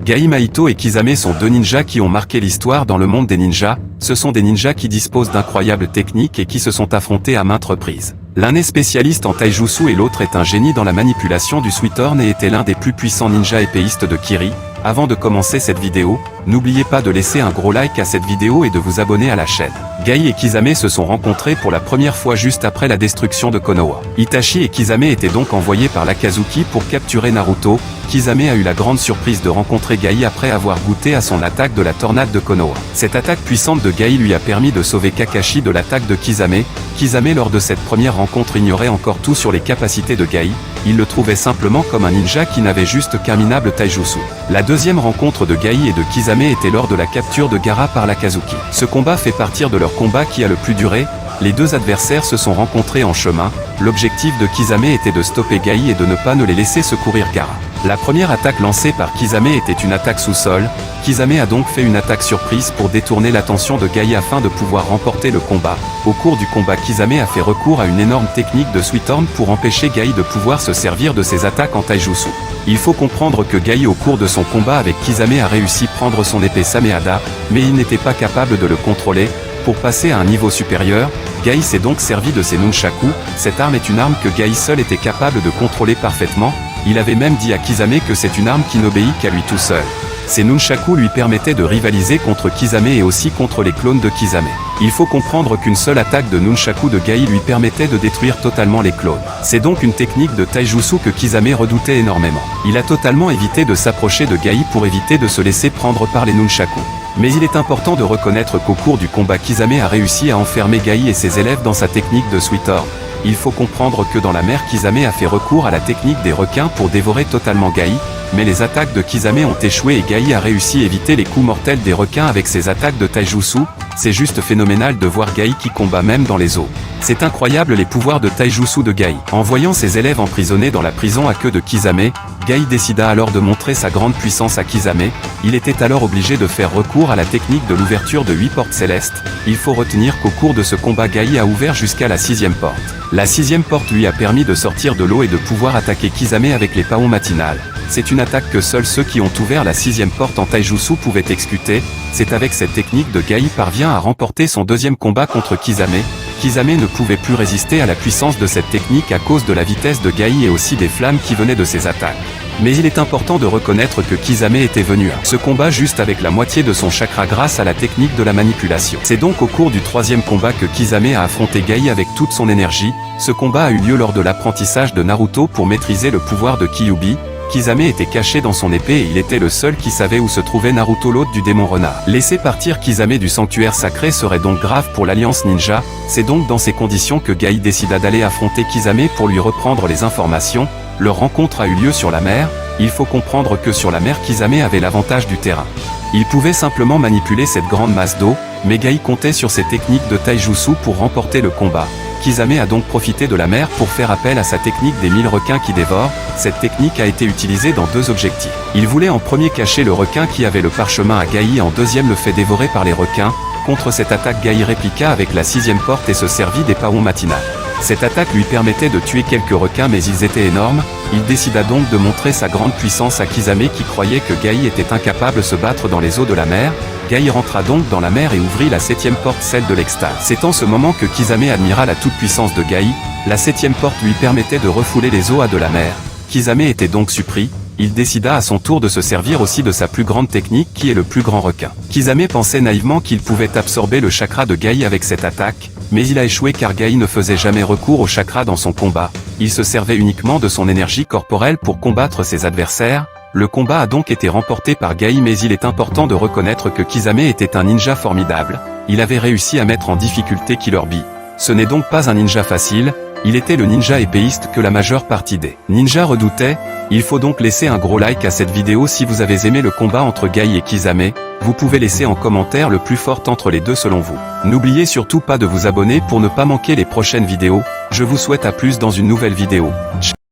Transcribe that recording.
Gai Mahito et Kisame sont deux ninjas qui ont marqué l'histoire dans le monde des ninjas. Ce sont des ninjas qui disposent d'incroyables techniques et qui se sont affrontés à maintes reprises. L'un est spécialiste en taijutsu et l'autre est un génie dans la manipulation du Suitorn et était l'un des plus puissants ninjas épéistes de Kiri. Avant de commencer cette vidéo, n'oubliez pas de laisser un gros like à cette vidéo et de vous abonner à la chaîne. Gai et Kisame se sont rencontrés pour la première fois juste après la destruction de Konoha. Itachi et Kisame étaient donc envoyés par l'Akazuki pour capturer Naruto. Kisame a eu la grande surprise de rencontrer Gai après avoir goûté à son attaque de la tornade de Konoha. Cette attaque puissante de Gai lui a permis de sauver Kakashi de l'attaque de Kisame. Kisame lors de cette première rencontre ignorait encore tout sur les capacités de Gai. Il le trouvait simplement comme un ninja qui n'avait juste qu'un minable taijutsu. La deuxième rencontre de Gai et de Kisame était lors de la capture de Gaara par l'Akazuki. Ce combat fait partie de leur combat qui a le plus duré. Les deux adversaires se sont rencontrés en chemin. L'objectif de Kisame était de stopper Gai et de ne pas les laisser secourir Gaara. La première attaque lancée par Kisame était une attaque sous-sol. Kisame a donc fait une attaque surprise pour détourner l'attention de Gai afin de pouvoir remporter le combat. Au cours du combat, Kisame a fait recours à une énorme technique de Suitorn pour empêcher Gai de pouvoir se servir de ses attaques en taijutsu. Il faut comprendre que Gai au cours de son combat avec Kisame a réussi à prendre son épée Sameada, mais il n'était pas capable de le contrôler. Pour passer à un niveau supérieur, Gai s'est donc servi de ses nunchaku. Cette arme est une arme que Gai seul était capable de contrôler parfaitement. Il avait même dit à Kisame que c'est une arme qui n'obéit qu'à lui tout seul. Ces nunchaku lui permettaient de rivaliser contre Kisame et aussi contre les clones de Kisame. Il faut comprendre qu'une seule attaque de nunchaku de Gai lui permettait de détruire totalement les clones. C'est donc une technique de taijutsu que Kisame redoutait énormément. Il a totalement évité de s'approcher de Gai pour éviter de se laisser prendre par les nunchaku. Mais il est important de reconnaître qu'au cours du combat, Kisame a réussi à enfermer Gai et ses élèves dans sa technique de Suitorn. Il faut comprendre que dans la mer, Kisame a fait recours à la technique des requins pour dévorer totalement Gai, mais les attaques de Kisame ont échoué et Gai a réussi à éviter les coups mortels des requins avec ses attaques de taijutsu. C'est juste phénoménal de voir Gai qui combat même dans les eaux. C'est incroyable les pouvoirs de taijutsu de Gai. En voyant ses élèves emprisonnés dans la prison à queue de Kisame, Gai décida alors de montrer sa grande puissance à Kisame. Il était alors obligé de faire recours à la technique de l'ouverture de 8 portes célestes. Il faut retenir qu'au cours de ce combat, Gai a ouvert jusqu'à la 6e porte. La 6e porte lui a permis de sortir de l'eau et de pouvoir attaquer Kisame avec les paons matinales. C'est une attaque que seuls ceux qui ont ouvert la 6e porte en taijutsu pouvaient exécuter. C'est avec cette technique que Gai parvient à remporter son deuxième combat contre Kisame. Kisame ne pouvait plus résister à la puissance de cette technique à cause de la vitesse de Gai et aussi des flammes qui venaient de ses attaques. Mais il est important de reconnaître que Kisame était venu à ce combat juste avec la moitié de son chakra grâce à la technique de la manipulation. C'est donc au cours du troisième combat que Kisame a affronté Gai avec toute son énergie. Ce combat a eu lieu lors de l'apprentissage de Naruto pour maîtriser le pouvoir de Kyuubi. Kisame était caché dans son épée et il était le seul qui savait où se trouvait Naruto, l'hôte du démon renard. Laisser partir Kisame du sanctuaire sacré serait donc grave pour l'Alliance Ninja. C'est donc dans ces conditions que Gai décida d'aller affronter Kisame pour lui reprendre les informations. Leur rencontre a eu lieu sur la mer. Il faut comprendre que sur la mer, Kisame avait l'avantage du terrain. Il pouvait simplement manipuler cette grande masse d'eau, mais Gai comptait sur ses techniques de taijutsu pour remporter le combat. Kisame a donc profité de la mer pour faire appel à sa technique des 1000 requins qui dévorent. Cette technique a été utilisée dans deux objectifs. Il voulait en premier cacher le requin qui avait le parchemin à Gai et en deuxième le fait dévorer par les requins. Contre cette attaque, Gai répliqua avec la 6e porte et se servit des paons matinales. Cette attaque lui permettait de tuer quelques requins mais ils étaient énormes. Il décida donc de montrer sa grande puissance à Kisame qui croyait que Gai était incapable de se battre dans les eaux de la mer. Gai rentra donc dans la mer et ouvrit la 7e porte, celle de l'extase. C'est en ce moment que Kisame admira la toute-puissance de Gai. La 7e porte lui permettait de refouler les eaux de la mer. Kisame était donc surpris. Il décida à son tour de se servir aussi de sa plus grande technique qui est le plus grand requin. Kisame pensait naïvement qu'il pouvait absorber le chakra de Gai avec cette attaque, mais il a échoué car Gai ne faisait jamais recours au chakra dans son combat. Il se servait uniquement de son énergie corporelle pour combattre ses adversaires. Le combat a donc été remporté par Gai, mais il est important de reconnaître que Kisame était un ninja formidable. Il avait réussi à mettre en difficulté Killer Bee. Ce n'est donc pas un ninja facile. Il était le ninja épéiste que la majeure partie des ninjas redoutaient. Il faut donc laisser un gros like à cette vidéo si vous avez aimé le combat entre Gai et Kisame. Vous pouvez laisser en commentaire le plus fort entre les deux selon vous. N'oubliez surtout pas de vous abonner pour ne pas manquer les prochaines vidéos. Je vous souhaite à plus dans une nouvelle vidéo. Ciao.